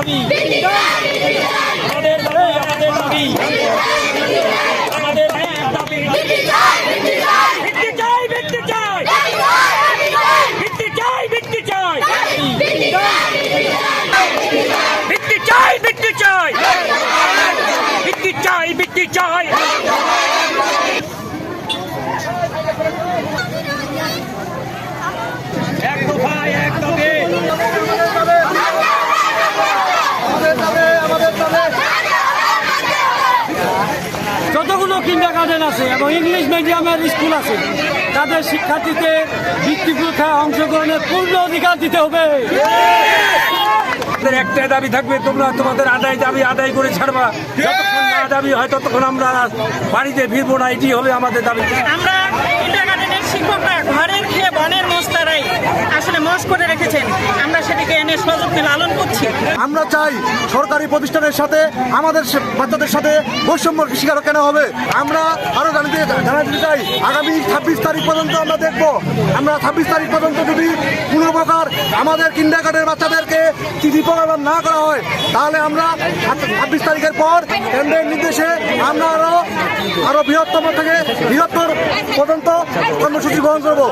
দাবি, আমাদের দাবি, আমাদের দাবি, আমাদের দাবি, ভিত্তি চাই, ভিত্তি চাই, ভিত্তি চাই, ভিত্তি চাই, ভিত্তি চাই, ভিত্তি চাই, ভিত্তি চাই, ভিত্তি চাই, ভিত্তি চাই। এক দফা, এক দাবি, যতগুলো কিন্ডারগার্টেন আছে এবং ইংলিশ মিডিয়ামের স্কুল আছে তাদের শিক্ষার্থীদের বৃত্তি পরীক্ষায় অংশগ্রহণের পূর্ণ অধিকার দিতে হবে। একটাই দাবি থাকবে, তোমরা তোমাদের দাবি আদায় করে ছাড়বা। যতক্ষণ না দাবি হয় ততক্ষণ আমরা বাড়িতে ফিরবো না, এটি হবে আমাদের দাবি। আমরা কিন্ডারগার্টেনের শিক্ষকরা ঘরের খেয়ে বনের মোস্তারাই আসলে মোষ করে রেখেছেন, আমরা সেটিকে এনে সযত্নে লালন করছি। আমরা চাই সরকারি প্রতিষ্ঠানের সাথে আমাদের বাচ্চাদের সাথে বৈষম্য শিকার কেন হবে। আমরা আরো জানাতে চাই আগামী 26 তারিখ পর্যন্ত আমরা দেখব। আমরা 26 তারিখ পর্যন্ত যদি কোনো প্রকার আমাদের কিন্ডারগার্টেনের বাচ্চাদেরকে চিঠি প্রদান না করা হয় তাহলে আমরা 26 তারিখের পর কেন্দ্রের নির্দেশে আমরা আরো বৃহত্তম থেকে বৃহত্তর পর্যন্ত কর্মসূচি গ্রহণ করবো।